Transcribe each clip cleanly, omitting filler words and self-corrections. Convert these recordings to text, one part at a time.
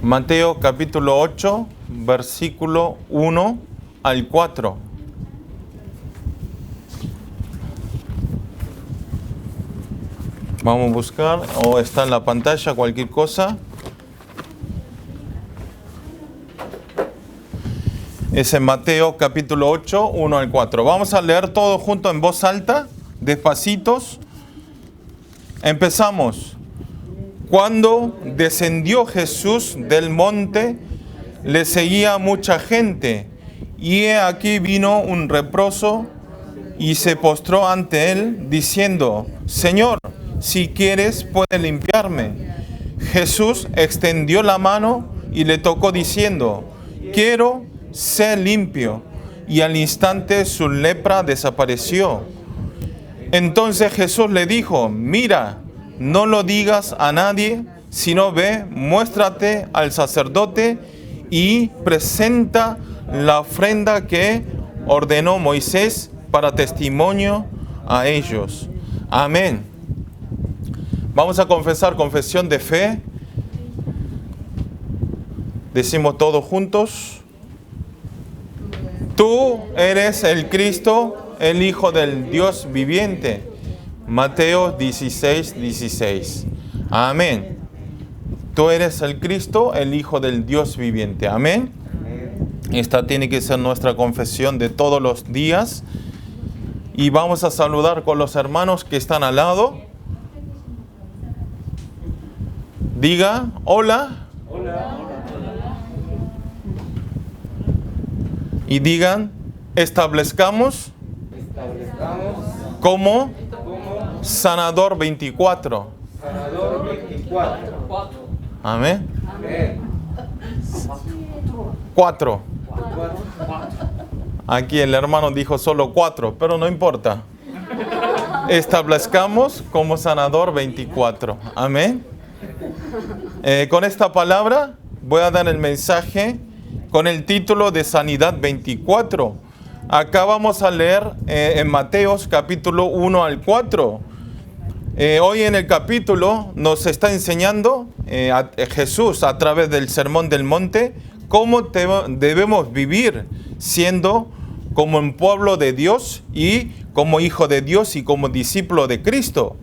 Mateo capítulo 8, versículo 1 al 4. Vamos a buscar, o está en la pantalla, cualquier cosa. Es en Mateo capítulo 8, 1 al 4. Vamos a leer todo junto en voz alta, despacitos. Empezamos. Cuando descendió Jesús del monte, le seguía mucha gente, y he aquí vino un leproso y se postró ante él, diciendo: Señor, si quieres, puedes limpiarme. Jesús extendió la mano y le tocó, diciendo: quiero ser limpio. Y al instante su lepra desapareció. Entonces Jesús le dijo: mira, no lo digas a nadie, sino ve, muéstrate al sacerdote y presenta la ofrenda que ordenó Moisés para testimonio a ellos. Amén. Vamos a confesar confesión de fe. Decimos todos juntos. Tú eres el Cristo, el Hijo del Dios viviente. Mateo 16, 16. Amén. Tú eres el Cristo, el Hijo del Dios viviente. Amén. Esta tiene que ser nuestra confesión de todos los días. Y vamos a saludar con los hermanos que están al lado. Diga: hola. Hola. Y digan: establezcamos como sanador 24. Sanador 24. Amén. Amén. 4. Aquí el hermano dijo solo 4, pero no importa. Establezcamos como sanador 24. Amén. Con esta palabra voy a dar el mensaje con el título de Sanidad 24. Acá vamos a leer en Mateos capítulo 1 al 4. Hoy en el capítulo nos está enseñando Jesús a través del Sermón del Monte cómo debemos vivir siendo como un pueblo de Dios y como hijo de Dios y como discípulo de Cristo.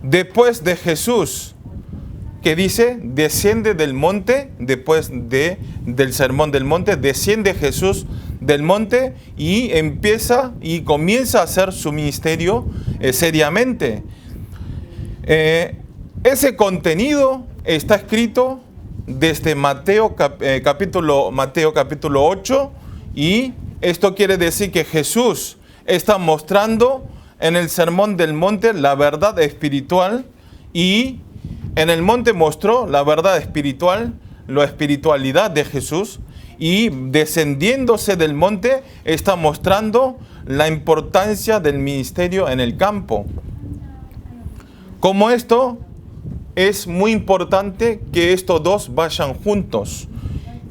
Después de Jesús, que dice, desciende del monte, después del Sermón del Monte, desciende Jesús del monte y comienza a hacer su ministerio seriamente. Ese contenido está escrito desde Mateo capítulo 8, y esto quiere decir que Jesús está mostrando en el Sermón del Monte la verdad espiritual, y en el monte mostró la verdad espiritual, la espiritualidad de Jesús, y descendiéndose del monte está mostrando la importancia del ministerio en el campo. Como esto es muy importante que estos dos vayan juntos.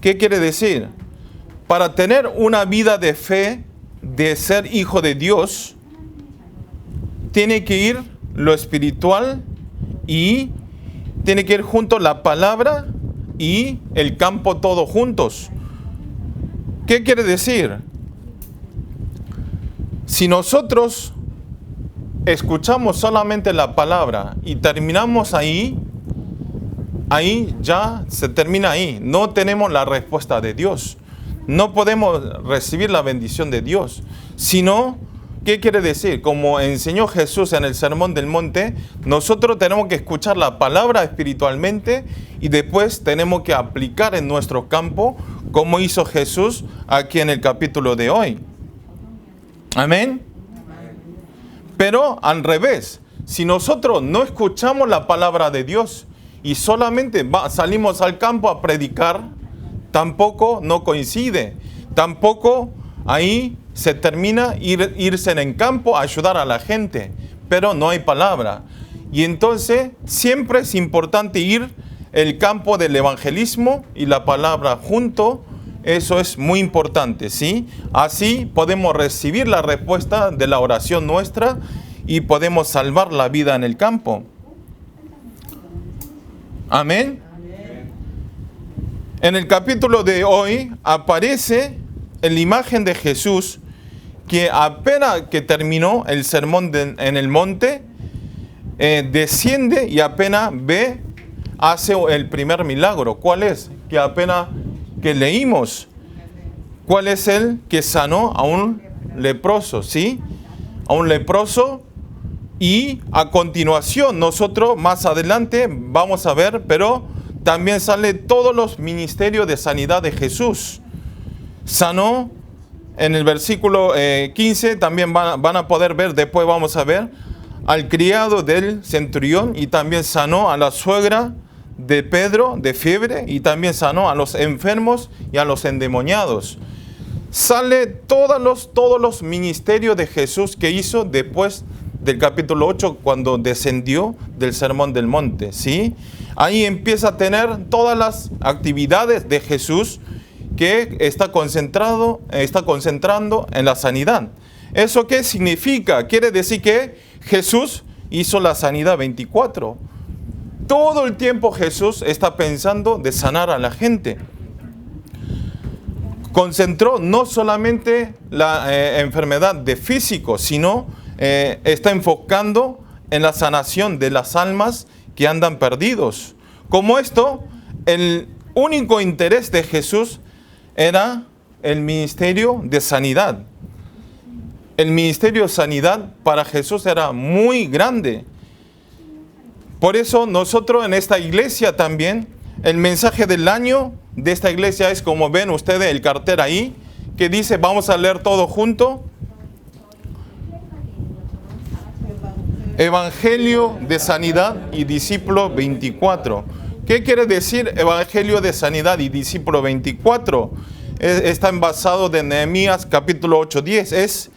¿Qué quiere decir? Para tener una vida de fe, de ser hijo de Dios, tiene que ir lo espiritual y tiene que ir junto la palabra y el campo todos juntos. ¿Qué quiere decir? Si nosotros escuchamos solamente la palabra y terminamos ahí ya se termina ahí. No tenemos la respuesta de Dios. No podemos recibir la bendición de Dios. Sino, ¿qué quiere decir? Como enseñó Jesús en el Sermón del Monte, nosotros tenemos que escuchar la palabra espiritualmente y después tenemos que aplicar en nuestro campo, como hizo Jesús aquí en el capítulo de hoy. Amén. Pero al revés, si nosotros no escuchamos la palabra de Dios y solamente salimos al campo a predicar, tampoco no coincide. Tampoco ahí se termina irse en el campo a ayudar a la gente, pero no hay palabra. Y entonces siempre es importante ir el campo del evangelismo y la palabra junto. Eso es muy importante, ¿sí? Así podemos recibir la respuesta de la oración nuestra y podemos salvar la vida en el campo. Amén. En el capítulo de hoy aparece en la imagen de Jesús que apenas que terminó el sermón en el monte, desciende y apenas hace el primer milagro. ¿Cuál es? Que apenas que leímos. ¿Cuál es el que sanó a un leproso? ¿Sí? A un leproso. Y a continuación, nosotros más adelante vamos a ver, pero también sale todos los ministerios de sanidad de Jesús. Sanó, en el versículo 15, también van a poder ver, después vamos a ver, al criado del centurión, y también sanó a la suegra de Pedro de fiebre, y también sanó a los enfermos y a los endemoniados. Sale todos los ministerios de Jesús que hizo después del capítulo 8, cuando descendió del Sermón del Monte, ¿sí? Ahí empieza a tener todas las actividades de Jesús que está concentrando en la sanidad. ¿Eso qué significa? Quiere decir que Jesús hizo la sanidad 24. Todo el tiempo Jesús está pensando de sanar a la gente. Concentró no solamente la enfermedad de físico, sino está enfocando en la sanación de las almas que andan perdidos. Como esto, el único interés de Jesús era el ministerio de sanidad. El ministerio de sanidad para Jesús era muy grande. Por eso nosotros en esta iglesia también, el mensaje del año de esta iglesia es, como ven ustedes el cartel ahí, que dice, vamos a leer todo junto. Evangelio de Sanidad y Discípulo 24. ¿Qué quiere decir Evangelio de Sanidad y Discípulo 24? Está basado de Nehemías capítulo 8:10. Es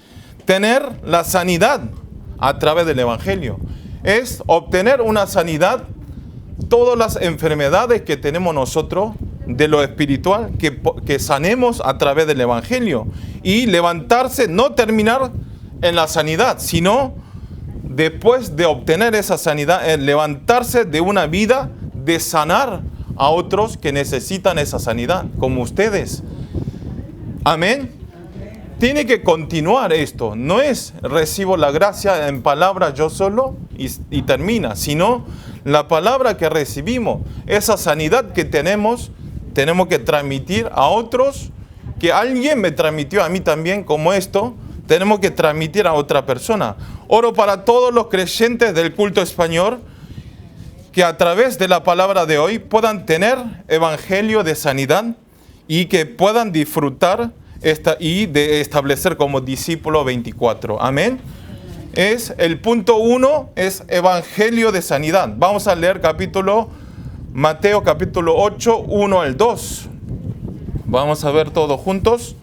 tener la sanidad a través del Evangelio. Es obtener una sanidad, todas las enfermedades que tenemos nosotros de lo espiritual, que sanemos a través del Evangelio. Y levantarse, no terminar en la sanidad, sino después de obtener esa sanidad, levantarse de una vida de sanar a otros que necesitan esa sanidad, como ustedes. Amén. Tiene que continuar esto. No es recibo la gracia en palabra yo solo y termina, sino la palabra que recibimos, esa sanidad que tenemos que transmitir a otros, que alguien me transmitió a mí también, como esto, tenemos que transmitir a otra persona. Oro para todos los creyentes del culto español, que a través de la palabra de hoy puedan tener evangelio de sanidad y que puedan disfrutar y de establecer como discípulo 24. Amén. El punto 1 es evangelio de sanidad. Vamos a leer Mateo capítulo 8, 1 al 2. Vamos a ver todos juntos.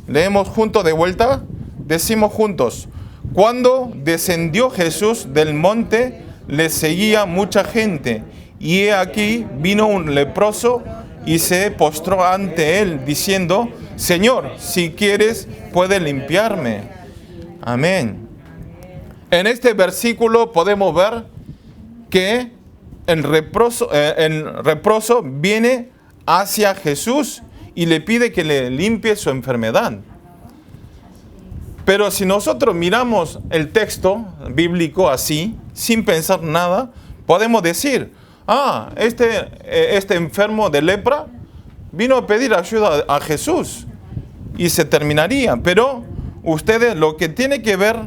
Leemos juntos de vuelta. Decimos juntos. Cuando descendió Jesús del monte, le seguía mucha gente. Y he aquí vino un leproso y se postró ante él, diciendo, Señor, si quieres, puedes limpiarme. Amén. En este versículo podemos ver que el leproso viene hacia Jesús y le pide que le limpie su enfermedad. Pero si nosotros miramos el texto bíblico así, sin pensar nada, podemos decir, este enfermo de lepra vino a pedir ayuda a Jesús y se terminaría. Pero ustedes, lo que tiene que ver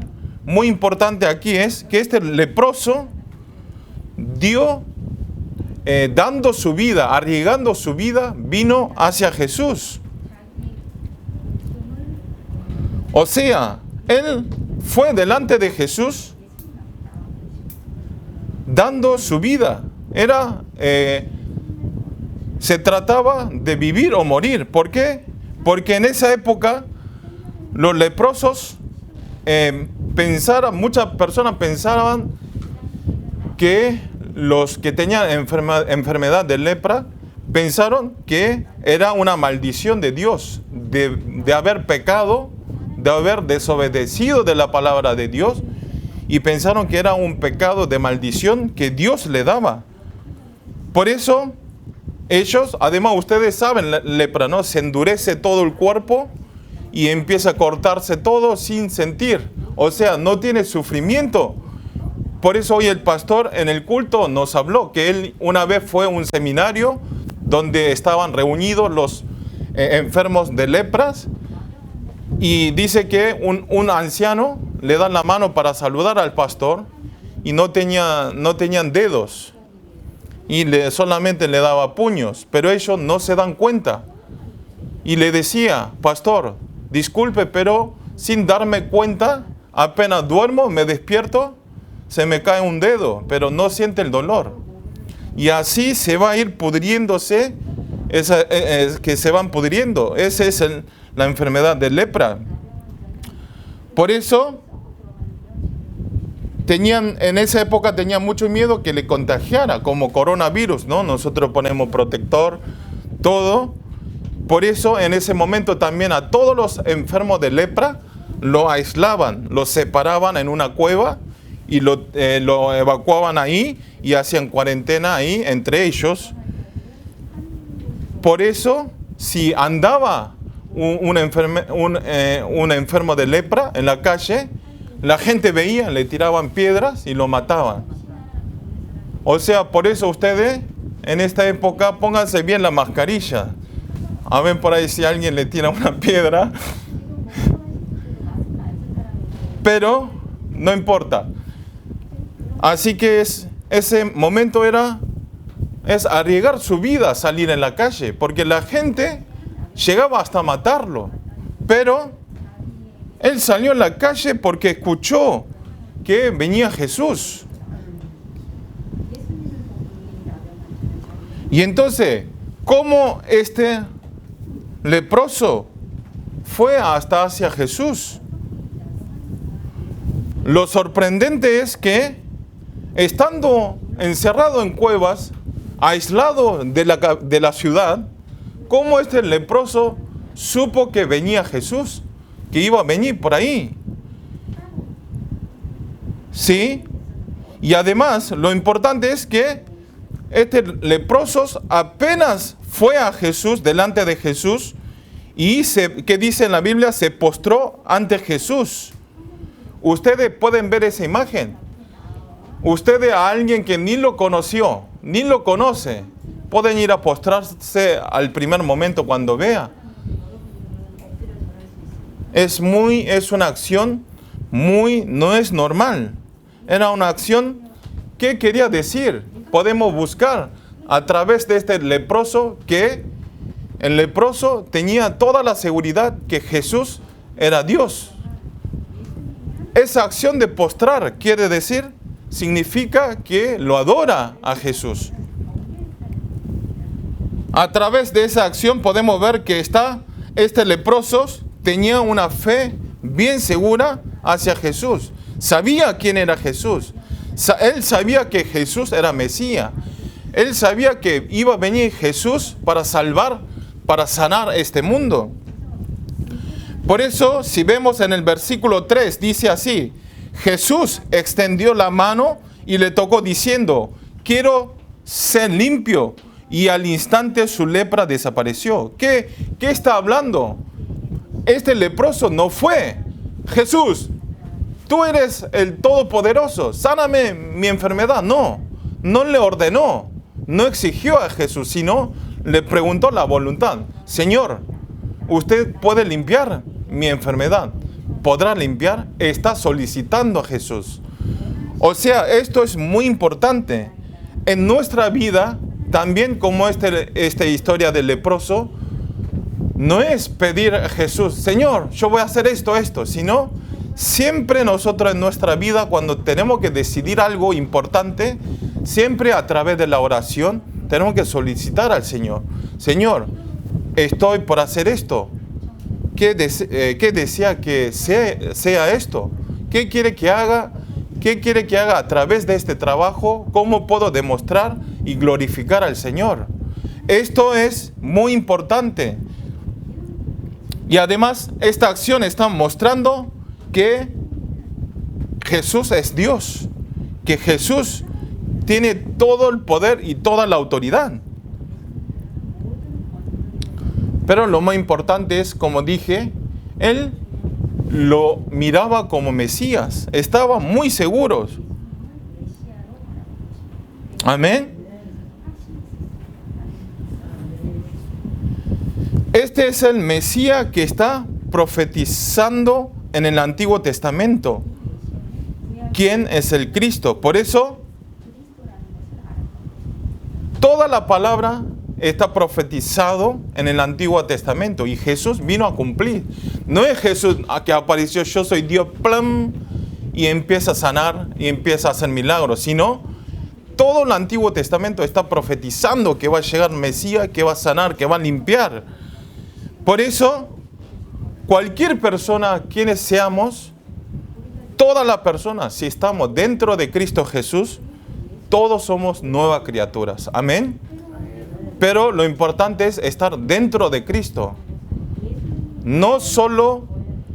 muy importante aquí es que este leproso dando su vida, arriesgando su vida, vino hacia Jesús. O sea, él fue delante de Jesús dando su vida. Se trataba de vivir o morir. ¿Por qué? Porque en esa época los leprosos muchas personas pensaban que los que tenían enfermedad de lepra pensaron que era una maldición de Dios, de haber pecado, de haber desobedecido de la palabra de Dios, y pensaron que era un pecado de maldición que Dios le daba. Por eso ellos, además ustedes saben, la lepra, ¿no? Se endurece todo el cuerpo y empieza a cortarse todo sin sentir. O sea, no tiene sufrimiento. Por eso hoy el pastor en el culto nos habló que él una vez fue a un seminario donde estaban reunidos los enfermos de lepras, y dice que un anciano le da la mano para saludar al pastor y no tenían dedos y solamente le daba puños, pero ellos no se dan cuenta. Y le decía, pastor, disculpe, pero sin darme cuenta, apenas duermo, me despierto, se me cae un dedo, pero no siente el dolor. Y así se va a ir pudriéndose, que se van pudriendo. Esa es la enfermedad de lepra. Por eso, en esa época tenían mucho miedo que le contagiara, como coronavirus, ¿no? Nosotros ponemos protector, todo. Por eso, en ese momento también a todos los enfermos de lepra lo aislaban, lo separaban en una cueva y lo evacuaban ahí y hacían cuarentena ahí entre ellos. Por eso, si andaba un enfermo de lepra en la calle, la gente veía, le tiraban piedras y lo mataban. O sea, por eso ustedes en esta época pónganse bien la mascarilla. A ver por ahí si alguien le tira una piedra. Pero no importa. Así que ese momento es arriesgar su vida salir en la calle, porque la gente llegaba hasta matarlo. Pero él salió en la calle porque escuchó que venía Jesús. Y entonces, ¿cómo este leproso fue hasta hacia Jesús? Lo sorprendente es que, estando encerrado en cuevas, aislado de la ciudad, ¿cómo este leproso supo que venía Jesús? Que iba a venir por ahí. ¿Sí? Y además, lo importante es que este leproso apenas fue a Jesús, delante de Jesús, y ¿qué dice en la Biblia? Se postró ante Jesús. Ustedes pueden ver esa imagen. Ustedes, a alguien que ni lo conoció, ni lo conoce, pueden ir a postrarse al primer momento cuando vea. Es una acción no es normal. Era una acción, ¿qué quería decir? Podemos buscar a través de este leproso que el leproso tenía toda la seguridad que Jesús era Dios. Esa acción de postrar significa que lo adora a Jesús. A través de esa acción podemos ver que este leproso tenía una fe bien segura hacia Jesús. Sabía quién era Jesús. Él sabía que Jesús era Mesías. Él sabía que iba a venir Jesús para salvar, para sanar este mundo. Por eso, si vemos en el versículo 3, dice así: Jesús extendió la mano y le tocó diciendo, quiero ser limpio. Y al instante su lepra desapareció. ¿Qué está hablando? Este leproso no fue: Jesús, tú eres el Todopoderoso, sáname mi enfermedad. No le ordenó, no exigió a Jesús, sino le preguntó la voluntad. Señor, ¿usted puede limpiar mi enfermedad? ¿Podrá limpiar? Está solicitando a Jesús. O sea, esto es muy importante. En nuestra vida, también como esta historia del leproso, no es pedir a Jesús, Señor, yo voy a hacer esto, sino siempre nosotros en nuestra vida, cuando tenemos que decidir algo importante, siempre a través de la oración, tenemos que solicitar al Señor. Señor, estoy por hacer esto. ¿Qué desea que sea esto? ¿Qué quiere que haga? ¿Qué quiere que haga a través de este trabajo? ¿Cómo puedo demostrar y glorificar al Señor? Esto es muy importante. Y además, esta acción está mostrando que Jesús es Dios, que Jesús tiene todo el poder y toda la autoridad. Pero lo más importante es, como dije, él lo miraba como Mesías. Estaba muy seguros. Amén. Este es el Mesías que está profetizando en el Antiguo Testamento. ¿Quién es el Cristo? Por eso, toda la palabra está profetizado en el Antiguo Testamento y Jesús vino a cumplir. No es Jesús que apareció, yo soy Dios, ¡plam!, y empieza a sanar y empieza a hacer milagros, sino todo el Antiguo Testamento está profetizando que va a llegar Mesías, que va a sanar, que va a limpiar. Por eso, cualquier persona, quienes seamos, todas las personas, si estamos dentro de Cristo Jesús, todos somos nuevas criaturas. Amén. Pero lo importante es estar dentro de Cristo. No solo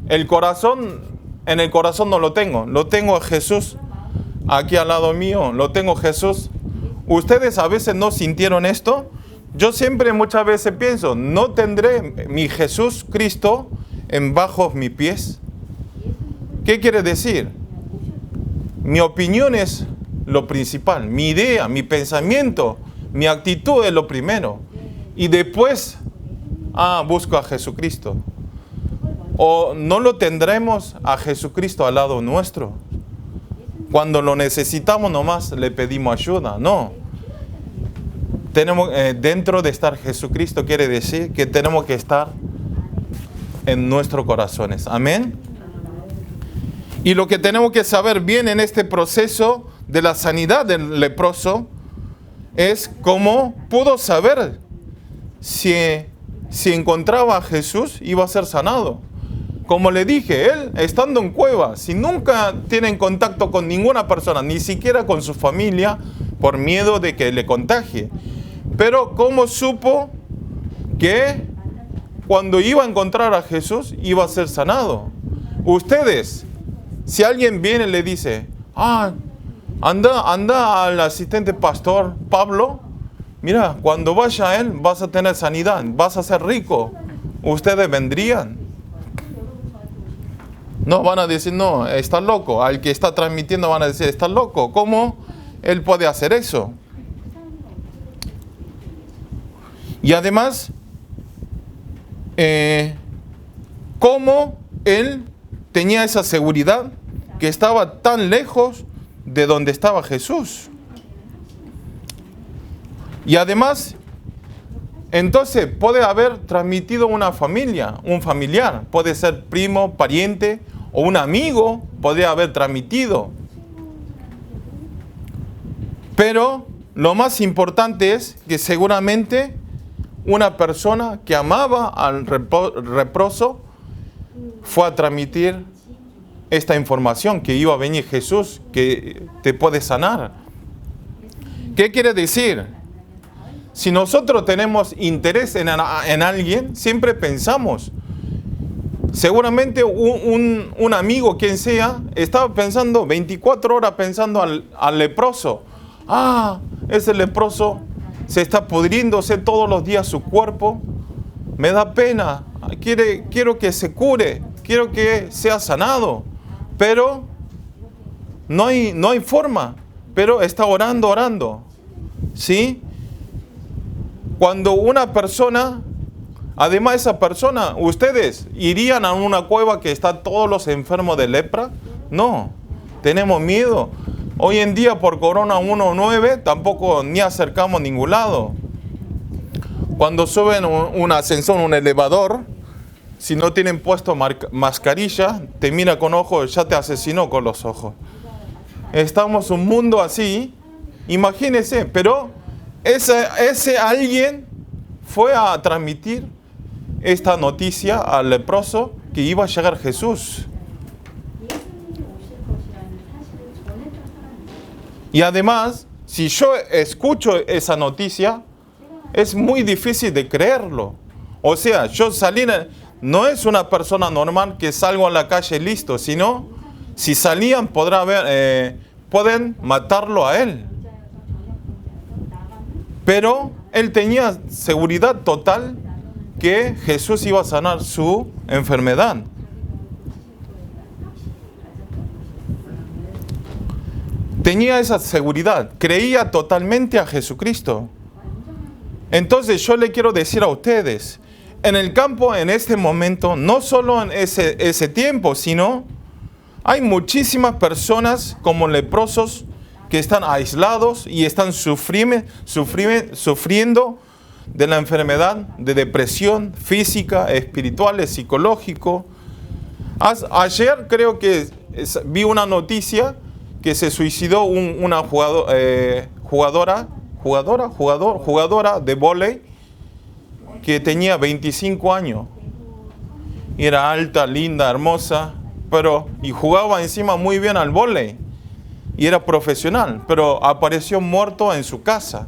el corazón, en el corazón no lo tengo a Jesús aquí al lado mío, lo tengo Jesús. ¿Ustedes a veces no sintieron esto? Yo siempre muchas veces pienso, ¿no tendré mi Jesús Cristo en bajo mis pies? ¿Qué quiere decir? Mi opinión es lo principal, mi idea, mi pensamiento, mi actitud es lo primero. Y después, busco a Jesucristo. O no lo tendremos a Jesucristo al lado nuestro. Cuando lo necesitamos nomás le pedimos ayuda. No. Tenemos, dentro de estar Jesucristo quiere decir que tenemos que estar en nuestros corazones. Amén. Y lo que tenemos que saber bien en este proceso de la sanidad del leproso es cómo pudo saber si encontraba a Jesús iba a ser sanado. Como le dije, él estando en cueva, si nunca tiene contacto con ninguna persona, ni siquiera con su familia, por miedo de que le contagie. Pero ¿cómo supo que cuando iba a encontrar a Jesús iba a ser sanado? Ustedes, si alguien viene y le dice, anda al asistente pastor Pablo, mira, cuando vaya a él vas a tener sanidad, vas a ser rico, ¿ustedes vendrían? No, van a decir, no, está loco. Al que está transmitiendo van a decir, está loco. ¿Cómo él puede hacer eso? Y además, ¿cómo él tenía esa seguridad que estaba tan lejos de donde estaba Jesús? Y además, entonces puede haber transmitido una familia, un familiar, puede ser primo, pariente o un amigo, puede haber transmitido. Pero lo más importante es que seguramente una persona que amaba al leproso fue a transmitir esta información, que iba a venir Jesús, que te puede sanar. ¿Qué quiere decir? Si nosotros tenemos interés en alguien, siempre pensamos. Seguramente un amigo, quien sea, estaba pensando 24 horas pensando al leproso. Ese leproso se está pudriéndose todos los días su cuerpo. Me da pena. Quiero que se cure. Quiero que sea sanado. Pero no hay forma. Pero está orando. ¿Sí? Cuando una persona, además esa persona, ¿ustedes irían a una cueva que están todos los enfermos de lepra? No, tenemos miedo. Hoy en día por Corona 19 tampoco ni acercamos a ningún lado. Cuando suben un ascensor, un elevador, si no tienen puesto mascarilla, te mira con ojos, ya te asesinó con los ojos. Estamos en un mundo así, imagínense, pero ese alguien fue a transmitir esta noticia al leproso que iba a llegar Jesús. Y además, si yo escucho esa noticia, es muy difícil de creerlo. O sea, yo no es una persona normal que salgo a la calle listo, sino si salían pueden matarlo a él. Pero él tenía seguridad total que Jesús iba a sanar su enfermedad. Tenía esa seguridad, creía totalmente a Jesucristo. Entonces yo le quiero decir a ustedes, en el campo, en este momento, no solo en ese tiempo, sino hay muchísimas personas como leprosos que están aislados y están sufriendo de la enfermedad, de depresión física, espiritual, psicológico. Ayer creo que vi una noticia que se suicidó una jugadora de vóley que tenía 25 años. Era alta, linda, hermosa, y jugaba encima muy bien al vóley. Y era profesional, pero apareció muerto en su casa.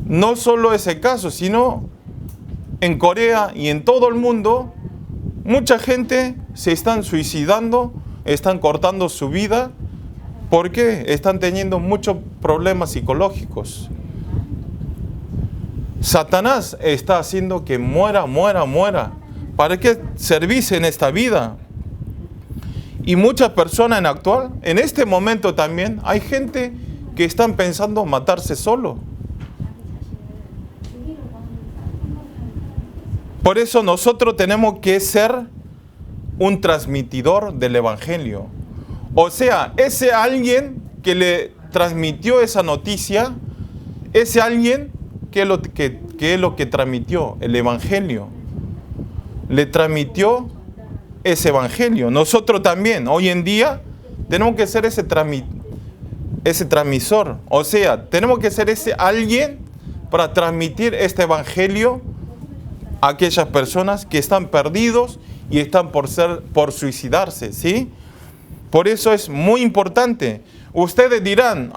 No solo ese caso, sino en Corea y en todo el mundo, mucha gente se están suicidando, están cortando su vida, porque están teniendo muchos problemas psicológicos. Satanás está haciendo que muera. ¿Para qué servirse en esta vida? Y muchas personas en este momento también, hay gente que están pensando matarse solo. Por eso nosotros tenemos que ser un transmitidor del Evangelio. O sea, ese alguien que le transmitió esa noticia, ese alguien que es lo que transmitió el Evangelio. Le transmitió ese Evangelio. Nosotros también, hoy en día, tenemos que ser ese transmisor. O sea, tenemos que ser ese alguien para transmitir este Evangelio a aquellas personas que están perdidos y están por suicidarse, ¿sí? Por eso es muy importante. Ustedes dirán,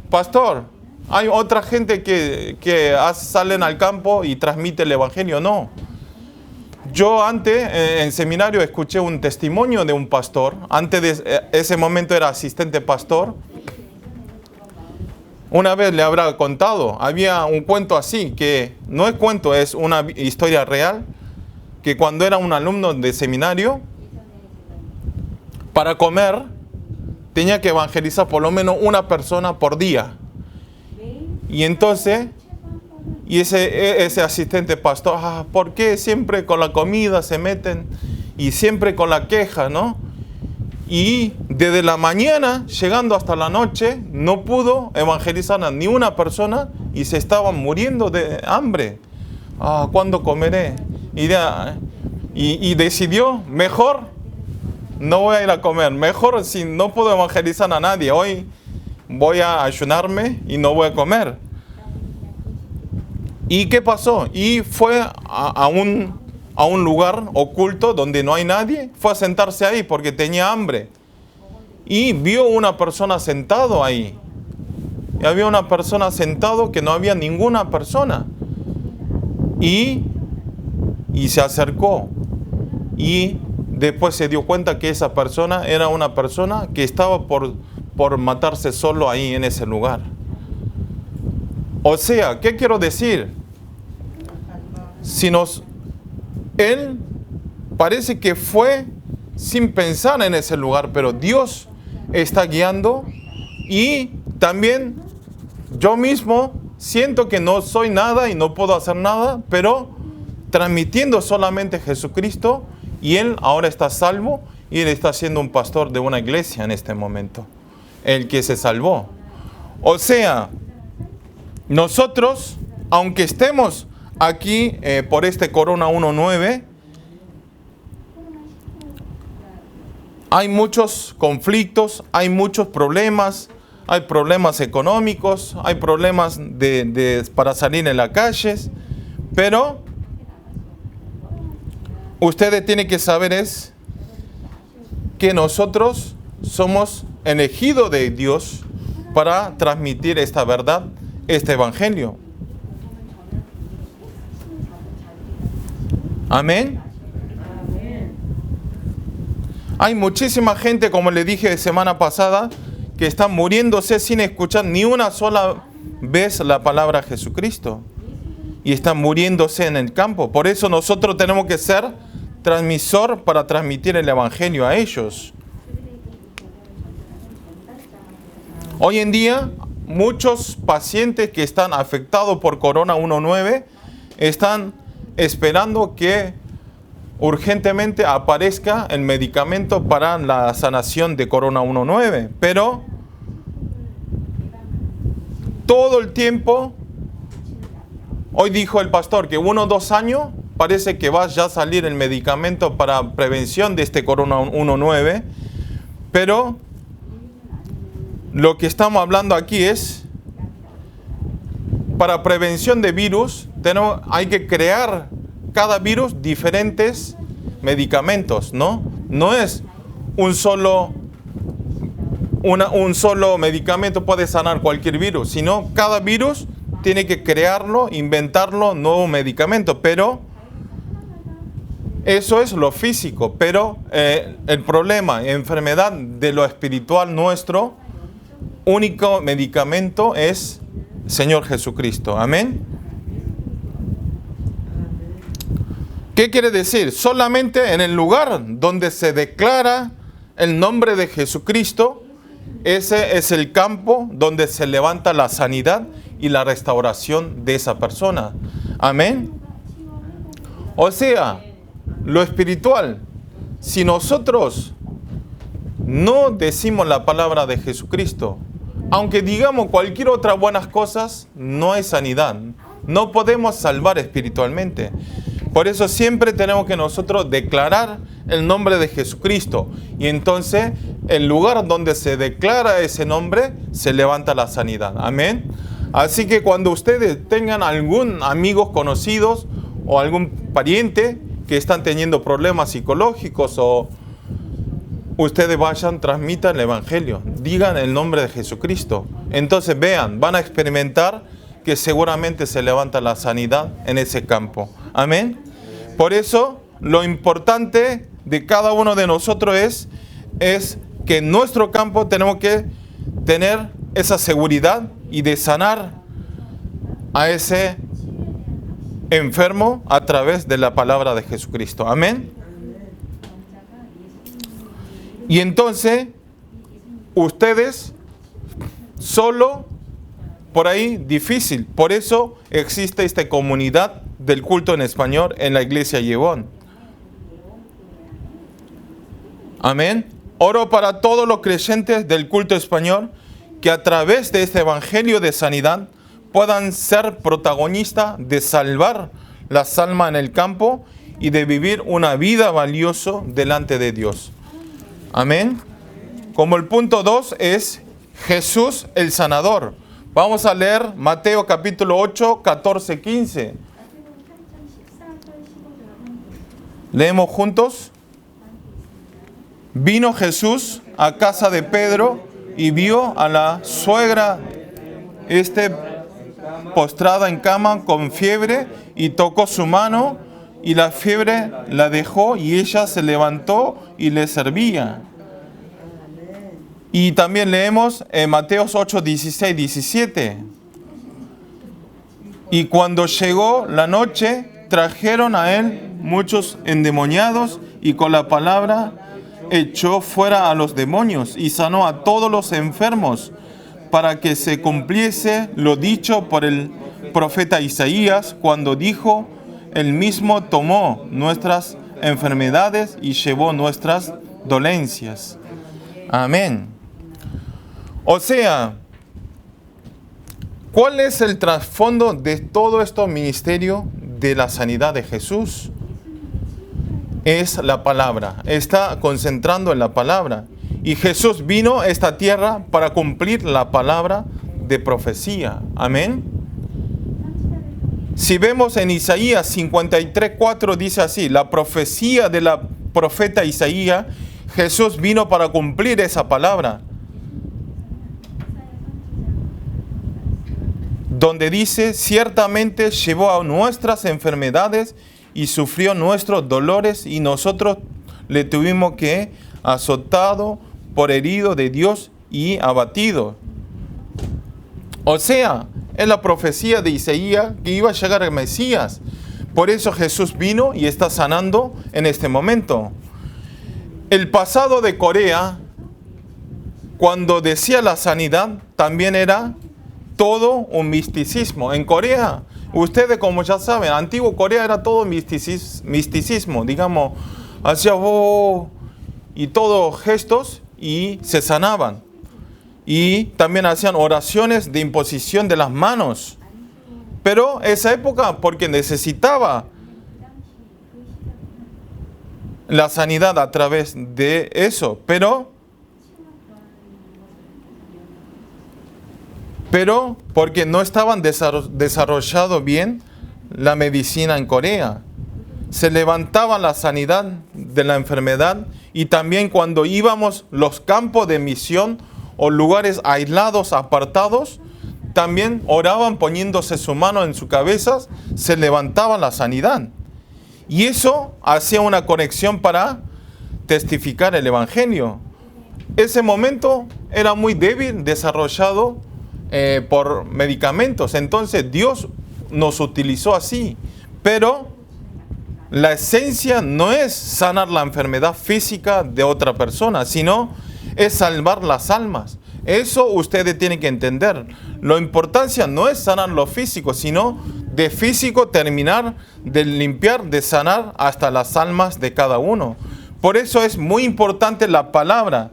pastor, hay otra gente que salen al campo y transmite el Evangelio. No. Yo antes, en seminario, escuché un testimonio de un pastor. Antes de ese momento era asistente pastor. Una vez le habrá contado, había un cuento así, que no es cuento, es una historia real, que cuando era un alumno de seminario, para comer, tenía que evangelizar por lo menos una persona por día. Y entonces, ese asistente pastor, ¿por qué siempre con la comida se meten? Y siempre con la queja, ¿no? Y desde la mañana, llegando hasta la noche, no pudo evangelizar a ni una persona y se estaban muriendo de hambre. ¿Cuándo comeré? Y decidió, mejor no voy a ir a comer. Mejor si no puedo evangelizar a nadie, hoy voy a ayunarme y no voy a comer. ¿Y qué pasó? Y fue a un lugar oculto donde no hay nadie. Fue a sentarse ahí porque tenía hambre. Y vio una persona sentado ahí. Y había una persona sentado que no había ninguna persona. Y se acercó. Y después se dio cuenta que esa persona era una persona que estaba por matarse solo ahí en ese lugar. O sea, ¿qué quiero decir? Él parece que fue sin pensar en ese lugar, pero Dios está guiando. Y también yo mismo siento que no soy nada y no puedo hacer nada, pero transmitiendo solamente Jesucristo, y él ahora está salvo y él está siendo un pastor de una iglesia en este momento, el que se salvó. O sea, nosotros, aunque estemos aquí por este Corona 19, hay muchos conflictos, hay muchos problemas, hay problemas económicos, hay problemas para salir en las calles, pero ustedes tienen que saber es que nosotros somos elegidos de Dios para transmitir esta verdad, este evangelio. Amén. Hay muchísima gente, como le dije semana pasada, que está muriéndose sin escuchar ni una sola vez la palabra Jesucristo. y están muriéndose en el campo. Por eso nosotros tenemos que ser transmisor para transmitir el evangelio a ellos. Hoy en día, muchos pacientes que están afectados por Corona 19 están esperando que urgentemente aparezca el medicamento para la sanación de Corona 19. Pero todo el tiempo, hoy dijo el pastor que 1 o 2 años parece que va ya a salir el medicamento para prevención de este Corona 19, pero lo que estamos hablando aquí es, para prevención de virus, hay que crear cada virus diferentes medicamentos, ¿no? No es un solo medicamento puede sanar cualquier virus, sino cada virus tiene que crearlo, inventarlo, nuevo medicamento, pero eso es lo físico, pero el problema, enfermedad de lo espiritual nuestro, único medicamento es Señor Jesucristo. Amén. ¿Qué quiere decir? Solamente en el lugar donde se declara el nombre de Jesucristo, ese es el campo donde se levanta la sanidad y la restauración de esa persona. Amén. O sea, lo espiritual, si nosotros no decimos la palabra de Jesucristo, aunque digamos cualquier otra buenas cosas, no hay sanidad. No podemos salvar espiritualmente. Por eso siempre tenemos que nosotros declarar el nombre de Jesucristo. Y entonces, el lugar donde se declara ese nombre, se levanta la sanidad. Amén. Así que cuando ustedes tengan algún amigo conocidos o algún pariente que están teniendo problemas psicológicos, o ustedes vayan, transmitan el evangelio, digan el nombre de Jesucristo. Entonces vean, van a experimentar que seguramente se levanta la sanidad en ese campo. Amén. Por eso, lo importante de cada uno de nosotros es que en nuestro campo tenemos que tener esa seguridad y de sanar a ese enfermo a través de la palabra de Jesucristo. Amén. Y entonces, ustedes solo, por ahí, difícil. Por eso existe esta comunidad del culto en español en la iglesia Yevon. Amén. Oro para todos los creyentes del culto español que a través de este evangelio de sanidad puedan ser protagonistas de salvar las almas en el campo y de vivir una vida valiosa delante de Dios. Amén. Como el punto 2 es Jesús el sanador. Vamos a leer Mateo capítulo 8, 14, 15. Leemos juntos. Vino Jesús a casa de Pedro y vio a la suegra postrada en cama con fiebre, y tocó su mano, y la fiebre la dejó, y ella se levantó y le servía. Y también leemos en Mateo 8, 16, 17. Y cuando llegó la noche, trajeron a él muchos endemoniados, y con la palabra echó fuera a los demonios y sanó a todos los enfermos, para que se cumpliese lo dicho por el profeta Isaías, cuando dijo: Él mismo tomó nuestras enfermedades y llevó nuestras dolencias. Amén. O sea, ¿cuál es el trasfondo de todo este ministerio de la sanidad de Jesús? Es la palabra. Está concentrando en la palabra. Y Jesús vino a esta tierra para cumplir la palabra de profecía. Amén. Si vemos en Isaías 53:4, dice así: la profecía de la profeta Isaías, Jesús vino para cumplir esa palabra. Donde dice: ciertamente llevó a nuestras enfermedades y sufrió nuestros dolores, y nosotros le tuvimos que azotado, por herido de Dios y abatido. O sea, Es la profecía de Isaías que iba a llegar el Mesías. Por eso Jesús vino y está sanando en este momento. El pasado de Corea, cuando decía la sanidad, también era todo un misticismo. En Corea, ustedes como ya saben, antiguo Corea era todo misticismo, digamos, hacía y todos gestos y se sanaban. Y también hacían oraciones de imposición de las manos. Pero esa época, porque necesitaba la sanidad a través de eso, pero porque no estaban desarrollado bien la medicina en Corea. Se levantaba la sanidad de la enfermedad y también cuando íbamos los campos de misión o lugares aislados, apartados, también oraban poniéndose su mano en su cabeza, se levantaba la sanidad. Y eso hacía una conexión para testificar el Evangelio. Ese momento era muy débil, desarrollado por medicamentos. Entonces Dios nos utilizó así. Pero la esencia no es sanar la enfermedad física de otra persona, sino es salvar las almas. Eso ustedes tienen que entender. La importancia no es sanar lo físico, sino de físico terminar de limpiar, de sanar hasta las almas de cada uno. Por eso es muy importante la palabra.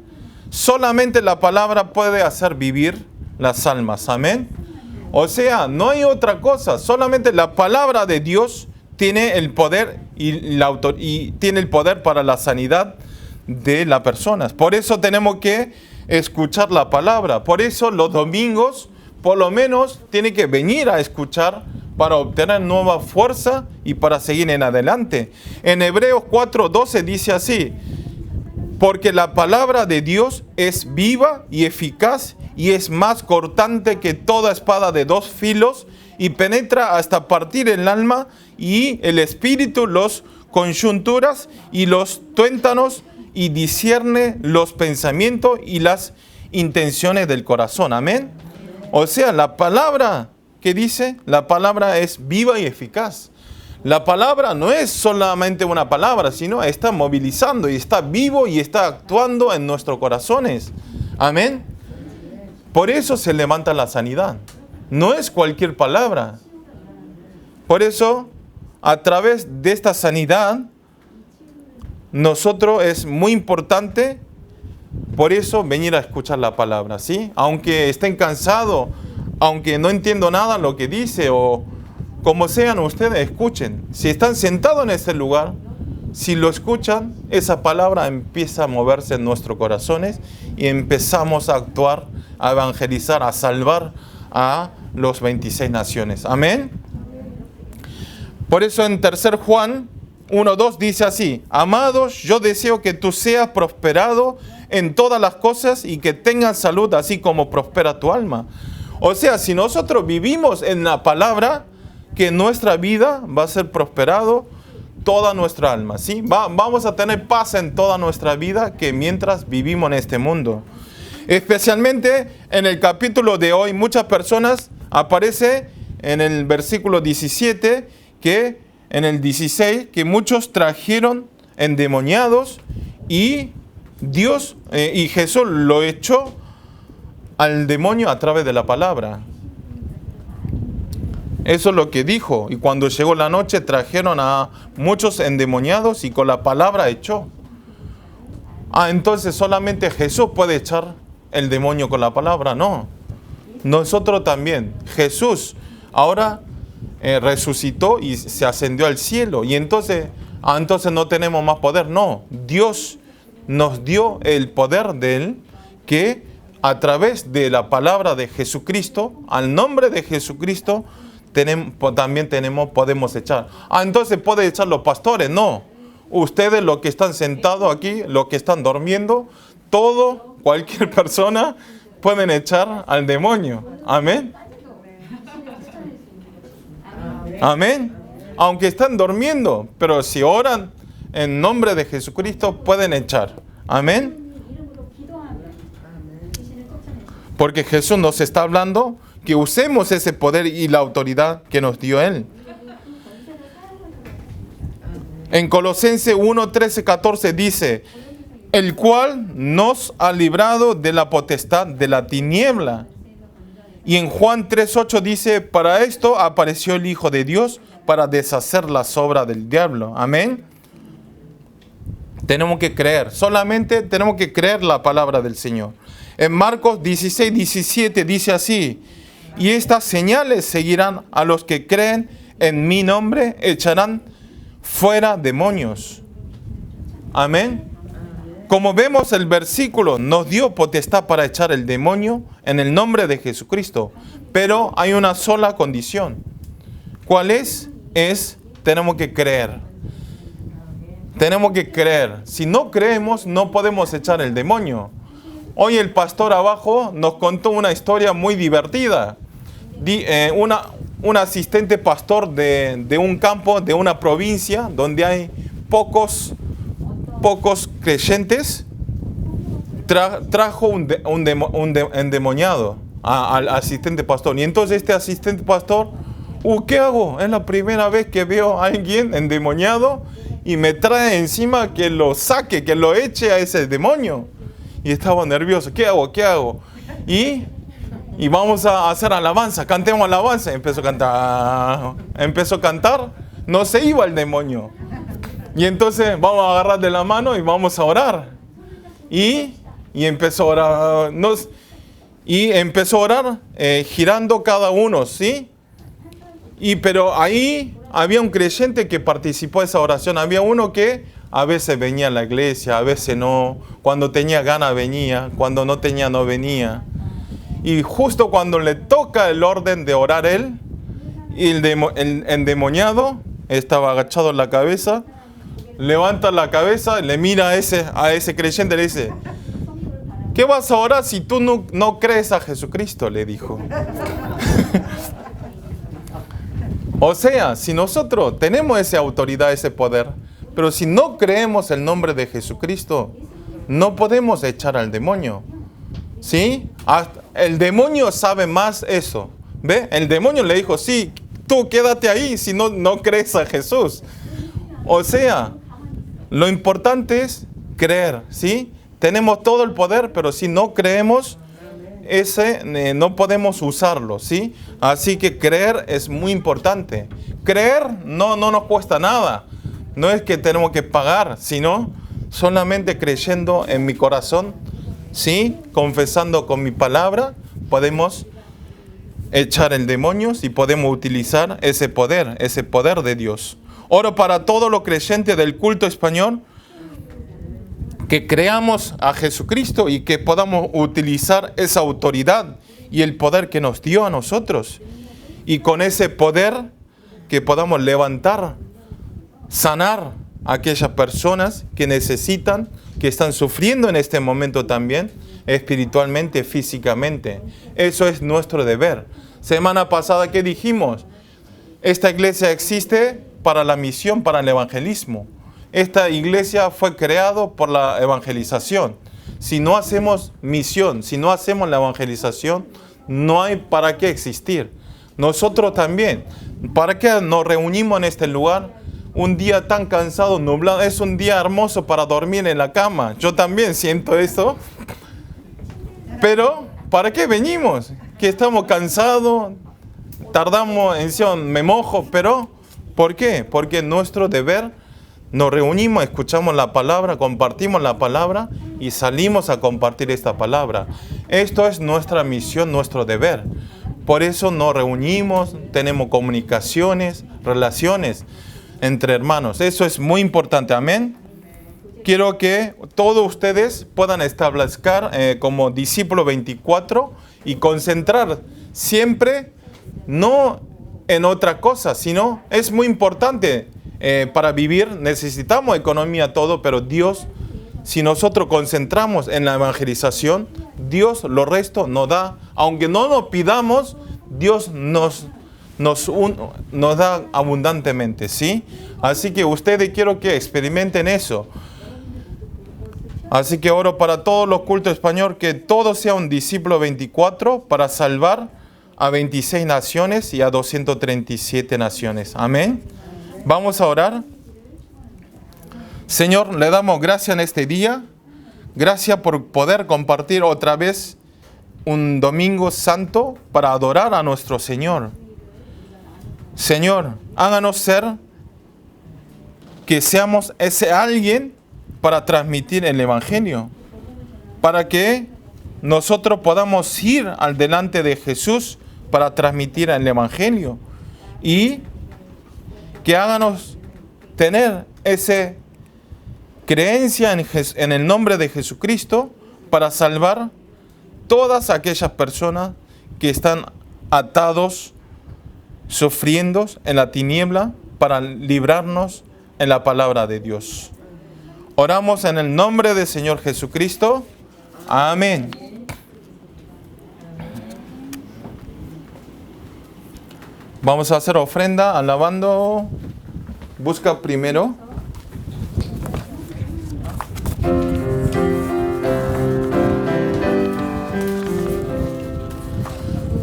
Solamente la palabra puede hacer vivir las almas. Amén. O sea, no hay otra cosa. Solamente la palabra de Dios tiene el poder y tiene el poder para la sanidad de las personas. Por eso tenemos que escuchar la palabra. Por eso los domingos, por lo menos, tiene que venir a escuchar para obtener nueva fuerza y para seguir en adelante. En Hebreos 4:12 dice así: porque la palabra de Dios es viva y eficaz y es más cortante que toda espada de dos filos y penetra hasta partir el alma y el espíritu, los coyunturas y los tuétanos, y discierne los pensamientos y las intenciones del corazón. Amén. O sea, la palabra que dice, la palabra es viva y eficaz. La palabra no es solamente una palabra, sino está movilizando y está vivo y está actuando en nuestros corazones. Amén. Por eso se levanta la sanidad. No es cualquier palabra. Por eso, a través de esta sanidad, nosotros es muy importante, por eso, venir a escuchar la palabra, ¿sí? Aunque estén cansados, aunque no entiendo nada lo que dice o como sean ustedes, escuchen. Si están sentados en este lugar, si lo escuchan, esa palabra empieza a moverse en nuestros corazones y empezamos a actuar, a evangelizar, a salvar a los 26 naciones. Amén. Por eso en 3 Juan 1:2 dice así: amados, yo deseo que tú seas prosperado en todas las cosas y que tengas salud así como prospera tu alma. O sea, si nosotros vivimos en la palabra, que nuestra vida va a ser prosperado toda nuestra alma, ¿sí? Vamos a tener paz en toda nuestra vida que mientras vivimos en este mundo. Especialmente en el capítulo de hoy, muchas personas aparece en el versículo 17 que en el 16 que muchos trajeron endemoniados y Dios y Jesús lo echó al demonio a través de la palabra. Eso es lo que dijo. Y cuando llegó la noche trajeron a muchos endemoniados y con la palabra echó. Entonces solamente Jesús puede echar el demonio con la palabra. No. Nosotros también. Jesús ahora resucitó y se ascendió al cielo. Y entonces no tenemos más poder. No. Dios nos dio el poder de Él, que a través de la palabra de Jesucristo, al nombre de Jesucristo, podemos echar. Entonces puede echar los pastores. No. Ustedes, los que están sentados aquí, los que están durmiendo, cualquier persona pueden echar al demonio. Amén. Amén. Aunque están durmiendo, pero si oran en nombre de Jesucristo, pueden echar. Amén. Porque Jesús nos está hablando que usemos ese poder y la autoridad que nos dio Él. En Colosenses 1, 13, 14 dice, el cual nos ha librado de la potestad de la tiniebla. Y en Juan 3, 8 dice, para esto apareció el Hijo de Dios, para deshacer las obras del diablo. Amén. Tenemos que creer, solamente tenemos que creer la palabra del Señor. En Marcos 16, 17 dice así, y estas señales seguirán a los que creen en mi nombre, echarán fuera demonios. Amén. Como vemos el versículo, nos dio potestad para echar el demonio en el nombre de Jesucristo. Pero hay una sola condición. ¿Cuál es? Tenemos que creer. Tenemos que creer. Si no creemos, no podemos echar el demonio. Hoy el pastor abajo nos contó una historia muy divertida. Un asistente pastor de un campo, de una provincia, donde hay pocos creyentes, trajo un endemoniado al asistente pastor. Y entonces este asistente pastor, ¿qué hago? Es la primera vez que veo a alguien endemoniado y me trae encima que lo saque, que lo eche a ese demonio. Y estaba nervioso. ¿Qué hago? ¿Qué hago? Y vamos a hacer alabanza. Cantemos alabanza. Empezó a cantar. No se iba el demonio. Y entonces vamos a agarrar de la mano y vamos a orar. Y empezó a orar. Empezó a orar girando cada uno, ¿sí? Pero ahí había un creyente que participó de esa oración. Había uno que a veces venía a la iglesia, a veces no. Cuando tenía ganas venía, cuando no tenía no venía. Y justo cuando le toca el orden de orar él, y el endemoniado estaba agachado en la cabeza, levanta la cabeza, le mira a ese creyente y le dice, ¿qué vas a orar si tú no crees a Jesucristo? Le dijo. O sea, si nosotros tenemos esa autoridad, ese poder, pero si no creemos el nombre de Jesucristo, no podemos echar al demonio. ¿Sí? El demonio sabe más eso. ¿Ve? El demonio le dijo, sí, tú quédate ahí si no crees a Jesús. O sea, lo importante es creer, ¿sí? Tenemos todo el poder, pero si no creemos, no podemos usarlo, ¿sí? Así que creer es muy importante. Creer no nos cuesta nada. No es que tenemos que pagar, sino solamente creyendo en mi corazón, ¿sí? Confesando con mi palabra, podemos echar el demonio y podemos utilizar ese poder de Dios. Oro para todos los creyentes del culto español, que creamos a Jesucristo y que podamos utilizar esa autoridad y el poder que nos dio a nosotros. Y con ese poder que podamos levantar, sanar a aquellas personas que necesitan, que están sufriendo en este momento también, espiritualmente, físicamente. Eso es nuestro deber. Semana pasada, ¿qué dijimos? Esta iglesia existe para la misión, para el evangelismo. Esta iglesia fue creada por la evangelización. Si no hacemos misión, si no hacemos la evangelización, no hay para qué existir. Nosotros también, ¿para qué nos reunimos en este lugar? Un día tan cansado, nublado, es un día hermoso para dormir en la cama. Yo también siento eso. Pero, ¿para qué venimos? Que estamos cansados, tardamos, me mojo, pero ¿por qué? Porque nuestro deber, nos reunimos, escuchamos la palabra, compartimos la palabra y salimos a compartir esta palabra. Esto es nuestra misión, nuestro deber. Por eso nos reunimos, tenemos comunicaciones, relaciones entre hermanos. Eso es muy importante, amén. Quiero que todos ustedes puedan establecer como discípulo 24 y concentrar siempre, no en otra cosa, sino es muy importante para vivir. Necesitamos economía, todo, pero Dios, si nosotros concentramos en la evangelización, Dios lo resto nos da. Aunque no nos pidamos, Dios nos da abundantemente, ¿sí? Así que ustedes quiero que experimenten eso. Así que oro para todos los cultos españoles, que todo sea un discípulo 24 para salvar a 26 naciones y a 237 naciones. Amén. Vamos a orar. Señor, le damos gracias en este día. Gracias por poder compartir otra vez un domingo santo para adorar a nuestro Señor. Señor, háganos ser que seamos ese alguien para transmitir el Evangelio, para que nosotros podamos ir al delante de Jesús para transmitir el Evangelio y que háganos tener esa creencia en el nombre de Jesucristo para salvar todas aquellas personas que están atados, sufriendo en la tiniebla para librarnos en la palabra de Dios. Oramos en el nombre del Señor Jesucristo. Amén. Vamos a hacer ofrenda alabando. Busca primero.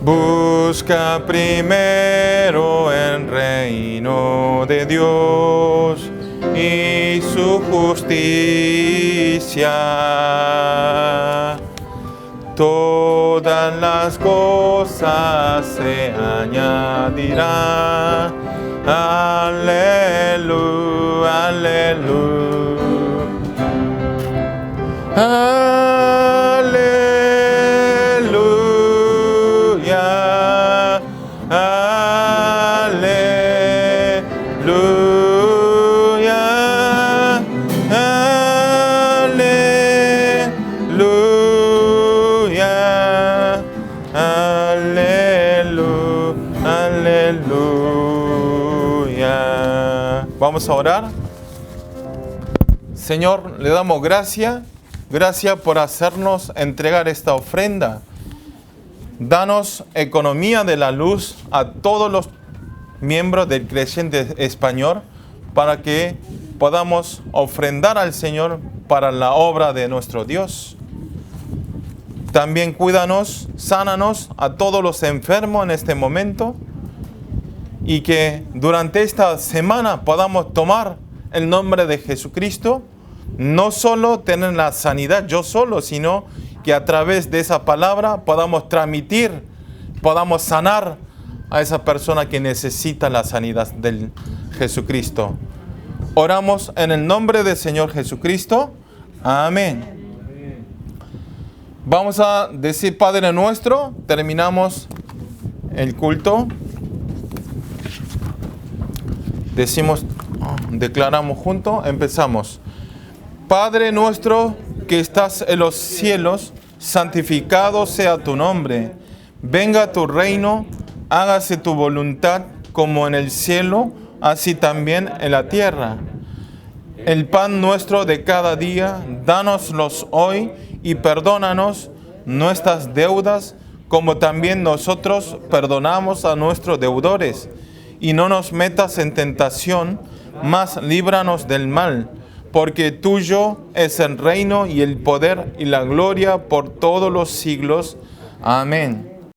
Busca primero el reino de Dios y su justicia. Todas las cosas se añadirán. Aleluya, aleluya. Aleluya, aleluya, aleluya, aleluya, aleluya. Vamos a orar. Señor, le damos gracias por hacernos entregar esta ofrenda. Danos economía de la luz a todos los miembros del Creyente Español para que podamos ofrendar al Señor para la obra de nuestro Dios. También cuídanos, sánanos a todos los enfermos en este momento y que durante esta semana podamos tomar el nombre de Jesucristo. No solo tener la sanidad yo solo, sino que a través de esa palabra podamos transmitir, podamos sanar a esa persona que necesita la sanidad del Jesucristo. Oramos en el nombre del Señor Jesucristo. Amén. Vamos a decir Padre Nuestro. Terminamos el culto. Declaramos juntos. Empezamos. Padre nuestro que estás en los cielos, santificado sea tu nombre. Venga tu reino, hágase tu voluntad como en el cielo, así también en la tierra. El pan nuestro de cada día, dánoslos hoy y perdónanos nuestras deudas, como también nosotros perdonamos a nuestros deudores. Y no nos metas en tentación, mas líbranos del mal. Porque tuyo es el reino y el poder y la gloria por todos los siglos. Amén.